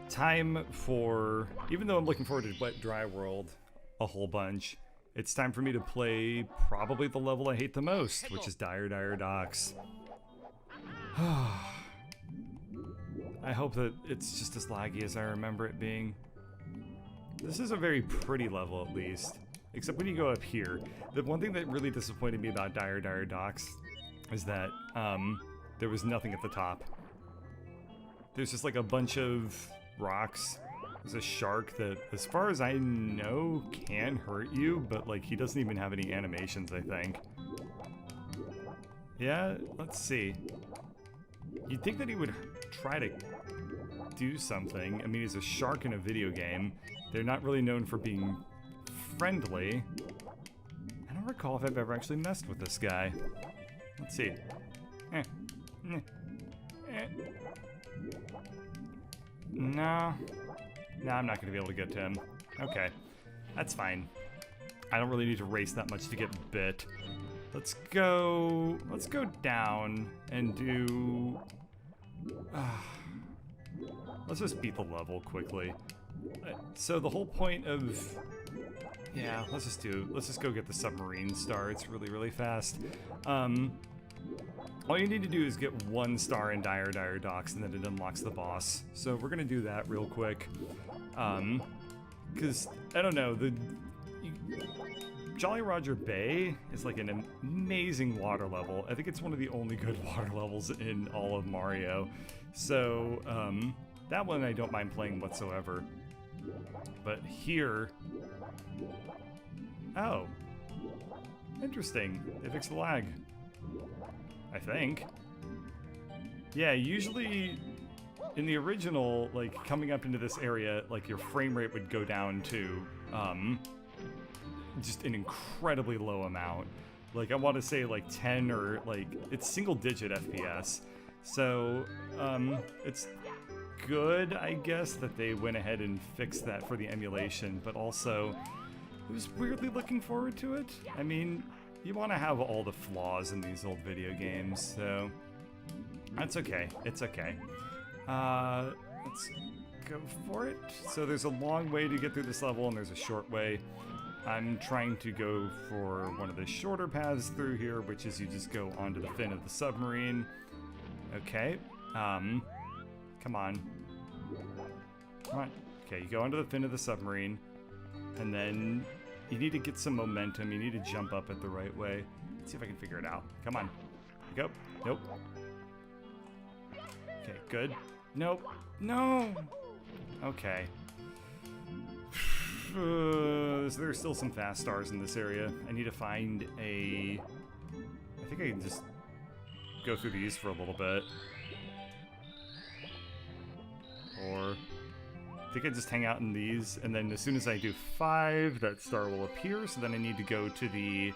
time for, even though I'm looking forward to Wet Dry World a whole bunch, it's time for me to play probably the level I hate the most, which is Dire Docks. I hope that it's just as laggy as I remember it being. This is a very pretty level, at least. Except when you go up here. The one thing that really disappointed me about Dire Docks is that there was nothing at the top. There's just like a bunch of rocks. There's a shark that, as far as I know, can hurt you, but like he doesn't even have any animations, I think. Yeah, let's see. You'd think that he would try to do something. I mean, he's a shark in a video game. They're not really known for being friendly. I don't recall if I've ever actually messed with this guy. Let's see. No. No, I'm not going to be able to get to him. Okay. That's fine. I don't really need to race that much to get bit. Let's go down and do... let's just beat the level quickly. So the whole point of... Yeah, let's just go get the submarine star. It's really, really fast. All you need to do is get 1 star in Dire Docks, and then it unlocks the boss. So we're gonna do that real quick. Because, I don't know, Jolly Roger Bay is like an amazing water level. I think it's one of the only good water levels in all of Mario. So, that one I don't mind playing whatsoever. But here... Oh. Interesting. They fixed the lag. I think. Yeah, usually in the original, like, coming up into this area, like, your frame rate would go down to, just an incredibly low amount. Like, I want to say, like, 10 or, like, it's single-digit FPS. So, it's good, I guess, that they went ahead and fixed that for the emulation, but also, I was weirdly looking forward to it. I mean, you want to have all the flaws in these old video games, so that's okay. It's okay. Let's go for it. So there's a long way to get through this level, and there's a short way. I'm trying to go for one of the shorter paths through here, which is you just go onto the fin of the submarine. Okay. Come on. Come on. Okay, you go onto the fin of the submarine, and then you need to get some momentum. You need to jump up it the right way. Let's see if I can figure it out. Come on. Go. Nope. Okay, good. Nope. No! Okay. There's still some fast stars in this area. I need to find a... I think I can just go through these for a little bit. Or... I think I just hang out in these, and then as soon as I do 5, that star will appear, so then I need to go to the...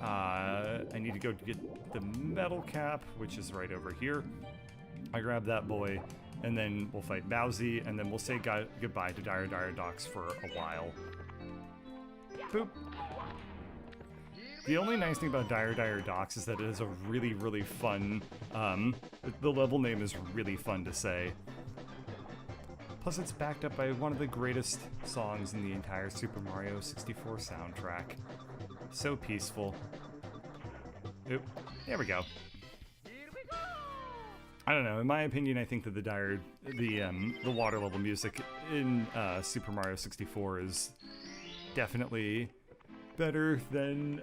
I need to go to get the metal cap, which is right over here. I grab that boy, and then we'll fight Bowsy, and then we'll say goodbye to Dire Docks for a while. Boop. The only nice thing about Dire Docks is that it is a really, really fun... the level name is really fun to say. Plus, it's backed up by one of the greatest songs in the entire Super Mario 64 soundtrack. So peaceful. Oop. There we go. I don't know. In my opinion, I think that the water level music in Super Mario 64 is definitely better than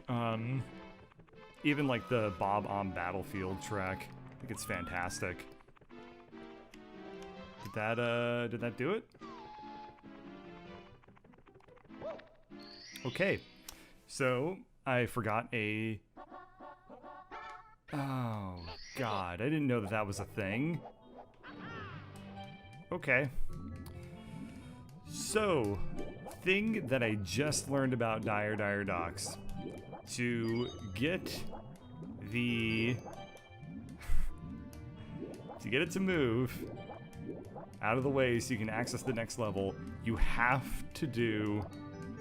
even like the Bob on Battlefield track. I think it's fantastic. Did that do it? Okay, so I forgot a... Oh, God, I didn't know that that was a thing. Okay. So, thing that I just learned about Dire Docks. To get the... to get it to move out of the way so you can access the next level, you have to do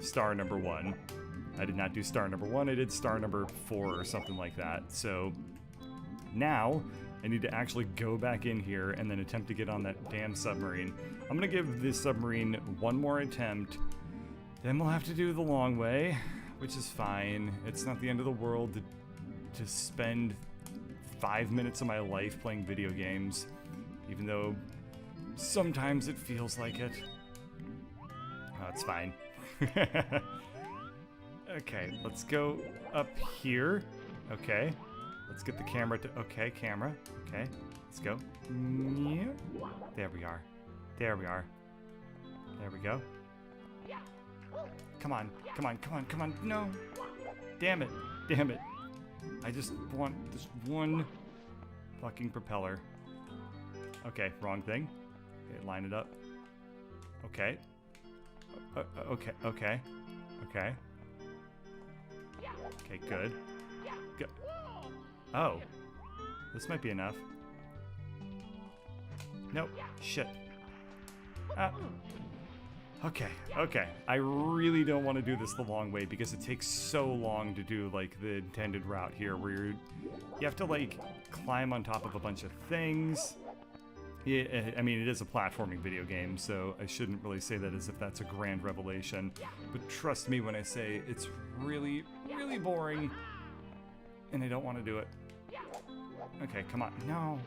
star number 1. I did not do star number 1, I did star number 4 or something like that. So now I need to actually go back in here and then attempt to get on that damn submarine. I'm gonna give this submarine one more attempt. Then we'll have to do the long way, which is fine. It's not the end of the world to spend 5 minutes of my life playing video games, even though sometimes it feels like it. Oh, it's fine. Okay, let's go up here. Okay, let's get the camera to, okay, camera. Okay, let's go. There we are. There we are. There we go. Come on, come on, come on, come on. No. Damn it. Damn it. I just want this one fucking propeller. Okay, wrong thing. Okay, line it up. Okay. Okay, okay. Okay. Okay, good. Good. Oh. This might be enough. Nope. Shit. Okay, okay. I really don't want to do this the long way because it takes so long to do, like, the intended route here where you have to, like, climb on top of a bunch of things. Yeah, I mean, it is a platforming video game, so I shouldn't really say that as if that's a grand revelation. But trust me when I say it's really, really boring, and I don't want to do it. Okay, come on. No.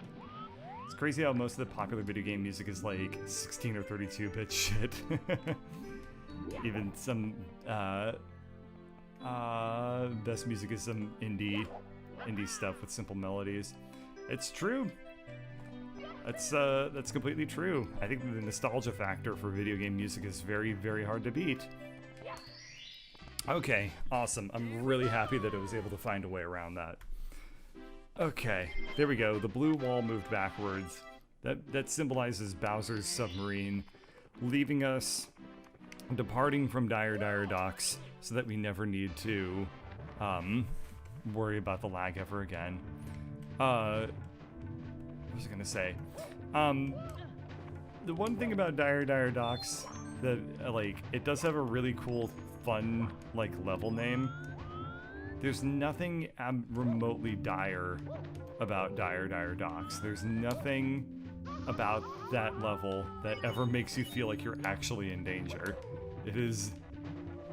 It's crazy how most of the popular video game music is like 16 or 32-bit shit. Even some best music is some indie stuff with simple melodies. It's true. That's completely true. I think the nostalgia factor for video game music is very, very hard to beat. Okay, awesome. I'm really happy that I was able to find a way around that. Okay, there we go. The blue wall moved backwards. That symbolizes Bowser's submarine, leaving us, departing from Dire Docks, so that we never need to worry about the lag ever again. What was I gonna say? The one thing about Dire Docks that like it does have a really cool, fun like level name. There's nothing remotely dire about Dire Docks. There's nothing about that level that ever makes you feel like you're actually in danger. It is...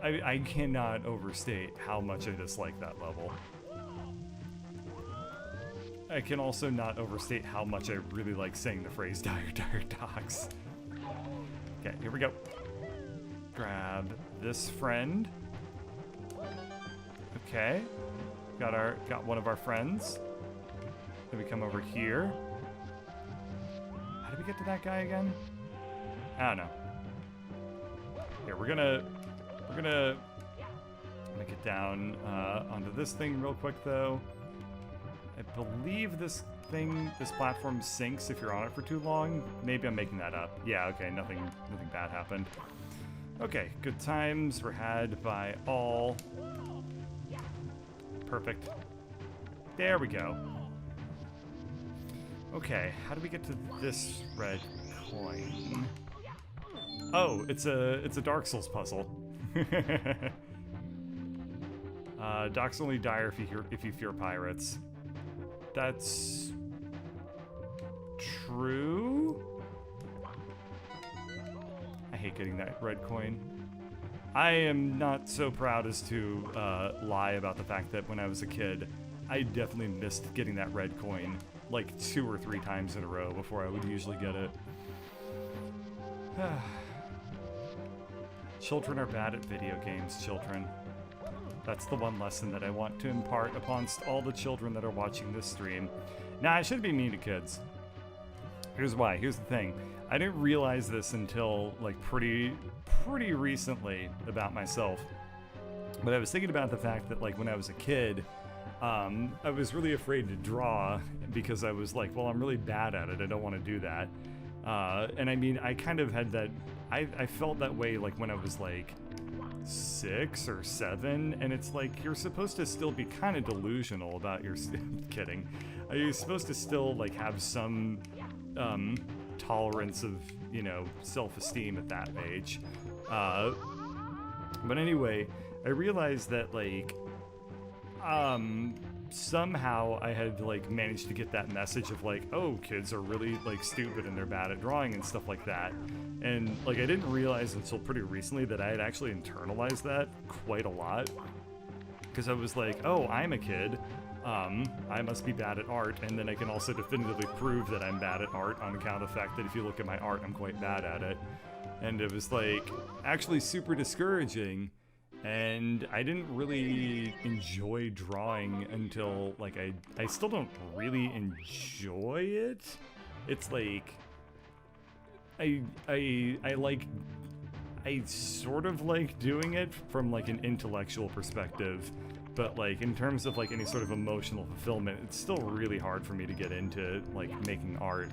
I cannot overstate how much I dislike that level. I can also not overstate how much I really like saying the phrase Dire Docks. Okay, here we go. Grab this friend. Okay, got one of our friends. Then we come over here. How did we get to that guy again? I don't know. Here, we're gonna get down onto this thing real quick though. I believe this platform sinks if you're on it for too long. Maybe I'm making that up. Yeah, okay, nothing bad happened. Okay, good times were had by all. Perfect. There we go. Okay, how do we get to this red coin? Oh, it's a Dark Souls puzzle. Docks only dire if you fear pirates. That's true. I hate getting that red coin. I am not so proud as to lie about the fact that when I was a kid, I definitely missed getting that red coin like 2 or 3 times in a row before I would usually get it. Children are bad at video games, children. That's the one lesson that I want to impart upon all the children that are watching this stream. Nah, I shouldn't be mean to kids. Here's why. Here's the thing. I didn't realize this until like pretty recently about myself. But I was thinking about the fact that like when I was a kid, I was really afraid to draw because I was like, well, I'm really bad at it. I don't want to do that. And I mean, I kind of had that, I felt that way like when I was like 6 or 7, and it's like you're supposed to still be kind of delusional about your kidding. You're supposed to still like have some tolerance of, you know, self-esteem at that age. But anyway, I realized that like somehow I had like managed to get that message of like, oh, kids are really like stupid and they're bad at drawing and stuff like that. And like I didn't realize until pretty recently that I had actually internalized that quite a lot. Because I was like, oh, I'm a kid. I must be bad at art, and then I can also definitively prove that I'm bad at art on account of the fact that if you look at my art, I'm quite bad at it. And it was like actually super discouraging. And I didn't really enjoy drawing until, like, I still don't really enjoy it. It's like, I sort of like doing it from, like, an intellectual perspective, but, like, in terms of, like, any sort of emotional fulfillment, it's still really hard for me to get into, like, making art.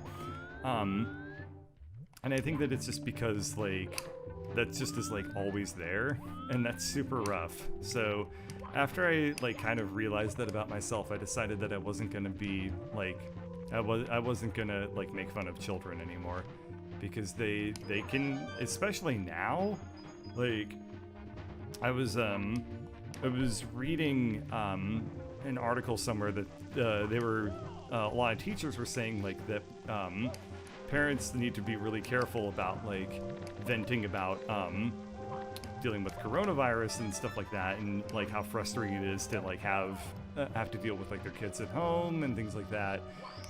And I think that it's just because, like, that just is like always there, and that's super rough. So after I like kind of realized that about myself, I decided that I wasn't gonna be like I wasn't gonna like make fun of children anymore, because they can, especially now. Like I was reading an article somewhere that they were a lot of teachers were saying like that parents need to be really careful about like venting about dealing with coronavirus and stuff like that, and like how frustrating it is to like have to deal with like their kids at home and things like that.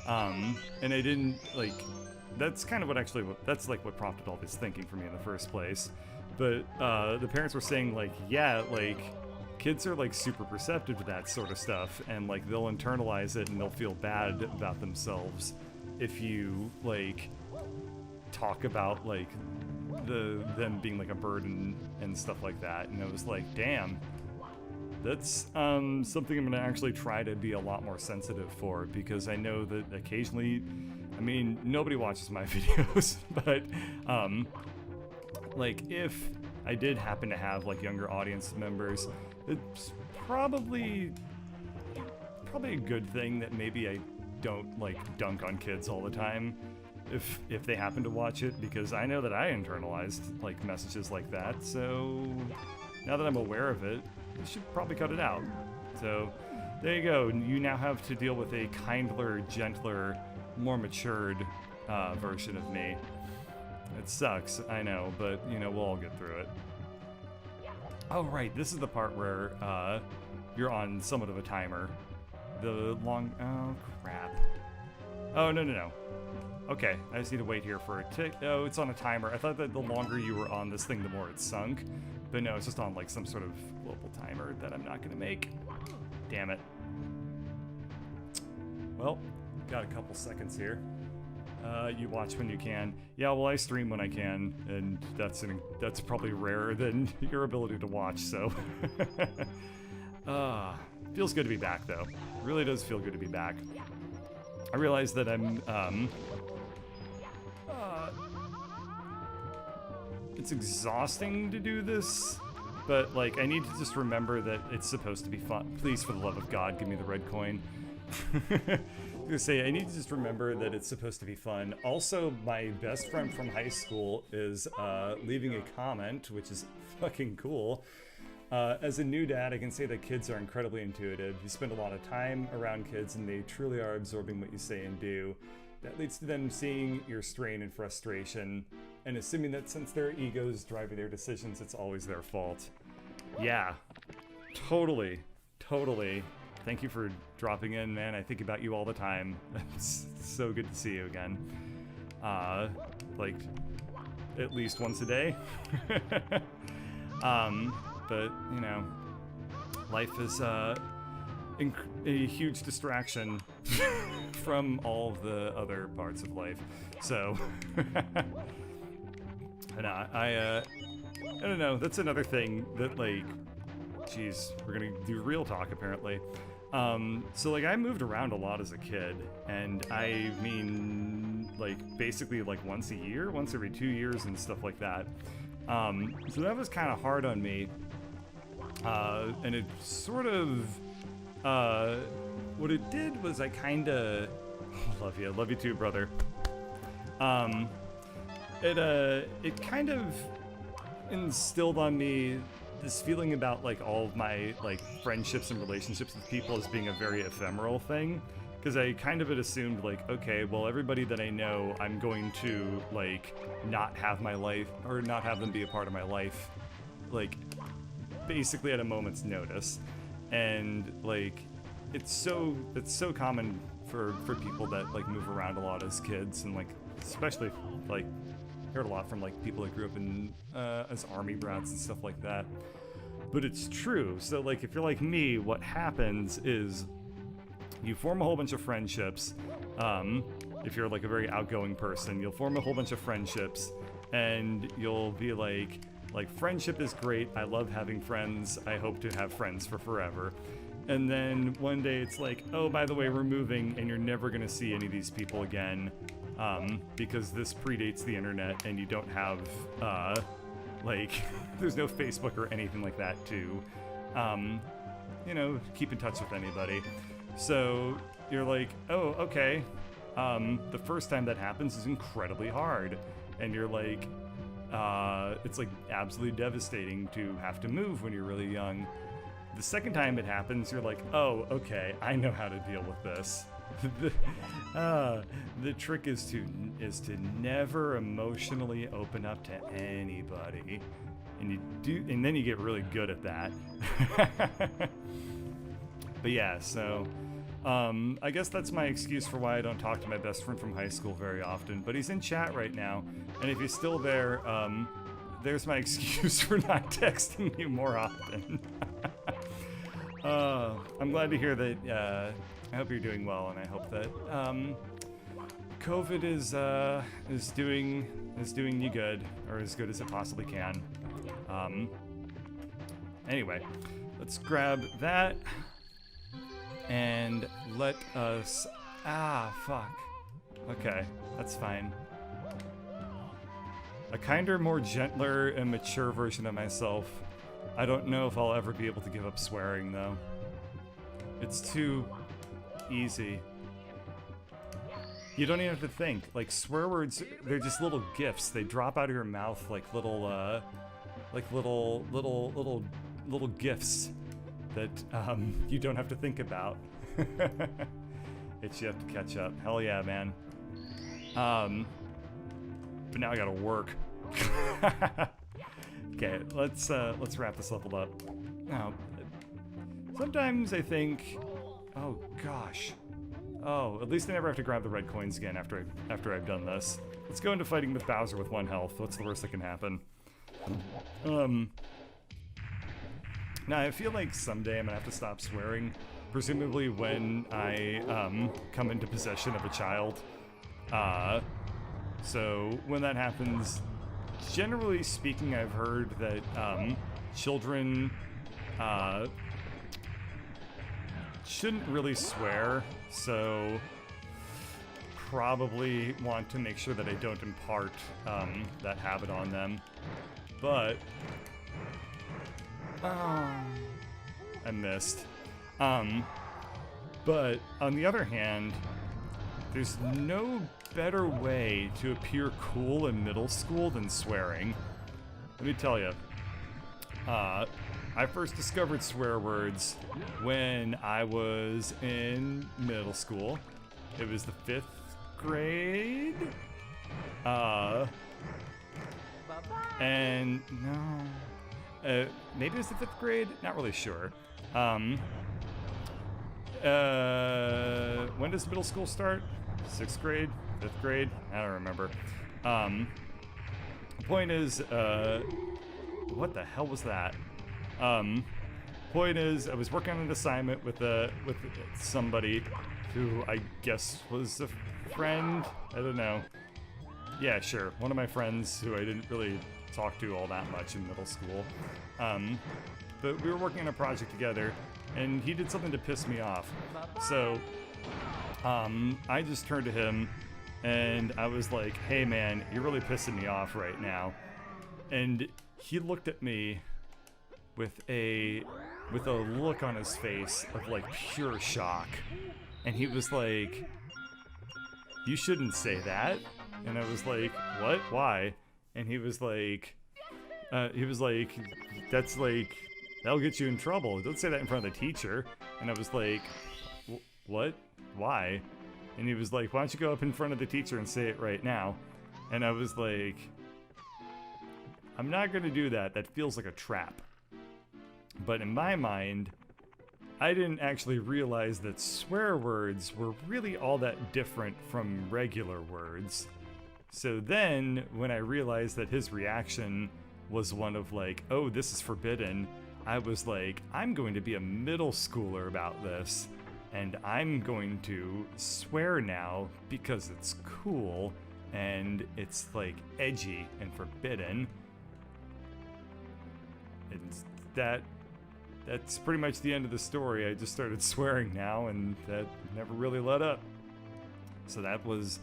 And I didn't like, that's kind of that's like what prompted all this thinking for me in the first place. But the parents were saying like, yeah, like kids are like super perceptive to that sort of stuff, and like they'll internalize it and they'll feel bad about themselves if you like talk about like them being like a burden and stuff like that. And it was like, damn, that's something I'm gonna actually try to be a lot more sensitive for, because I know that occasionally, I mean, nobody watches my videos, but like if I did happen to have like younger audience members, it's probably a good thing that maybe I don't like dunk on kids all the time if they happen to watch it, because I know that I internalized like messages like that. So now that I'm aware of it, I should probably cut it out. So there you go. You now have to deal with a kindler, gentler, more matured version of me. It sucks, I know, but you know, we'll all get through it. Oh right, this is the part where you're on somewhat of a timer. The long... oh, crap. Oh, no. Okay, I just need to wait here for a tick. Oh, it's on a timer. I thought that the longer you were on this thing, the more it sunk. But no, it's just on, like, some sort of global timer that I'm not gonna make. Damn it. Well, got a couple seconds here. You watch when you can. Yeah, well, I stream when I can, and that's probably rarer than your ability to watch, so... Feels good to be back, though. Really does feel good to be back. I realize that I'm, it's exhausting to do this, but, like, I need to just remember that it's supposed to be fun. Please, for the love of God, give me the red coin. I was gonna say, I need to just remember that it's supposed to be fun. Also, my best friend from high school is, leaving a comment, which is fucking cool. As a new dad, I can say that kids are incredibly intuitive. You spend a lot of time around kids, and they truly are absorbing what you say and do. That leads to them seeing your strain and frustration, and assuming that since their egos driving their decisions, it's always their fault. Yeah, totally. Thank you for dropping in, man. I think about you all the time. It's so good to see you again. Like, at least once a day. But, you know, life is a huge distraction from all of the other parts of life. So, I don't know, that's another thing that, like, geez, we're gonna do real talk, apparently. So, like, I moved around a lot as a kid, and I mean, like, basically, like, once a year, once every 2 years and stuff like that. So that was kind of hard on me. And it sort of, what it did was I kinda, love you too, brother. It kind of instilled on me this feeling about like all of my like friendships and relationships with people as being a very ephemeral thing. Because I kind of had assumed, like, okay, well, everybody that I know, I'm going to, like, not have my life, or not have them be a part of my life, like, basically at a moment's notice. And, like, it's so common for people that, like, move around a lot as kids, and, like, especially, like, heard a lot from, like, people that grew up in, as army brats and stuff like that. But it's true. So, like, if you're like me, what happens is you form a whole bunch of friendships. If you're like a very outgoing person, you'll form a whole bunch of friendships, and you'll be like friendship is great. I love having friends. I hope to have friends for forever. And then one day it's like, oh, by the way, we're moving, and you're never gonna see any of these people again, because this predates the internet, and you don't have like there's no Facebook or anything like that to you know, keep in touch with anybody. So you're like, oh, okay. The first time that happens is incredibly hard. And you're like, it's like absolutely devastating to have to move when you're really young. The second time it happens, you're like, oh, okay, I know how to deal with this. The trick is to never emotionally open up to anybody. And then you get really good at that. But yeah, so I guess that's my excuse for why I don't talk to my best friend from high school very often. But he's in chat right now, and if he's still there, there's my excuse for not texting you more often. I'm glad to hear that. I hope you're doing well, and I hope that COVID is doing you good, or as good as it possibly can. Anyway, let's grab that. And let us... fuck. Okay, that's fine. A kinder, more gentler, and mature version of myself. I don't know if I'll ever be able to give up swearing, though. It's too easy. You don't even have to think. Like, swear words, they're just little gifts. They drop out of your mouth like little gifts that you don't have to think about. It's you have to catch up. Hell yeah, man. But now I gotta work. Okay, let's wrap this level up. Now, sometimes I think, oh gosh. Oh, at least I never have to grab the red coins again after I've done this. Let's go into fighting with Bowser with 1 health. What's the worst that can happen? Now, I feel like someday I'm gonna have to stop swearing, presumably when I come into possession of a child. So when that happens, generally speaking, I've heard that children shouldn't really swear, so probably want to make sure that I don't impart that habit on them. But I missed. But on the other hand, there's no better way to appear cool in middle school than swearing. Let me tell you. I first discovered swear words when I was in middle school. It was the 5th grade. And no, maybe it was the 5th grade. Not really sure. When does middle school start? 6th grade, 5th grade? I don't remember. The point is, what the hell was that? Point is, I was working on an assignment with somebody who I guess was a friend. I don't know. Yeah, sure. One of my friends who I didn't really talk to all that much in middle school. But we were working on a project together, and he did something to piss me off. So, I just turned to him, and I was like, hey man, you're really pissing me off right now. And he looked at me with a look on his face of like pure shock. And he was like, you shouldn't say that. And I was like, what? Why? And he was like, he was like, that's like, that'll get you in trouble. Don't say that in front of the teacher. And I was like, what? Why? And he was like, why don't you go up in front of the teacher and say it right now? And I was like, I'm not gonna do that. That feels like a trap. But in my mind, I didn't actually realize that swear words were really all that different from regular words. So then, when I realized that his reaction was one of like, oh, this is forbidden, I was like, I'm going to be a middle schooler about this, and I'm going to swear now because it's cool, and it's like edgy and forbidden. And that's pretty much the end of the story. I just started swearing now, and that never really let up. So that was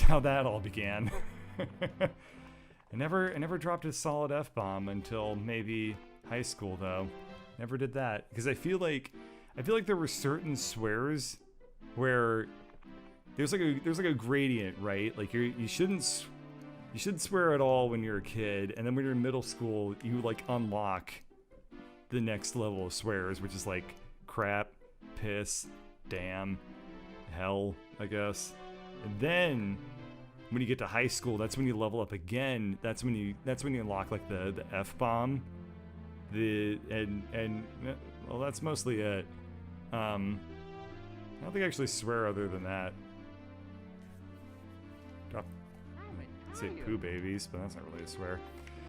how that all began. I never dropped a solid F-bomb until maybe high school though. Never did that because I feel like there were certain swears where there's like a gradient, right? Like you shouldn't swear at all when you're a kid, and then when you're in middle school, you like unlock the next level of swears, which is like crap, piss, damn, hell, I guess. And then when you get to high school, that's when you level up again. That's when you unlock like the F-bomb. Well, that's mostly it. I don't think I actually swear other than that. Say poo babies, but that's not really a swear.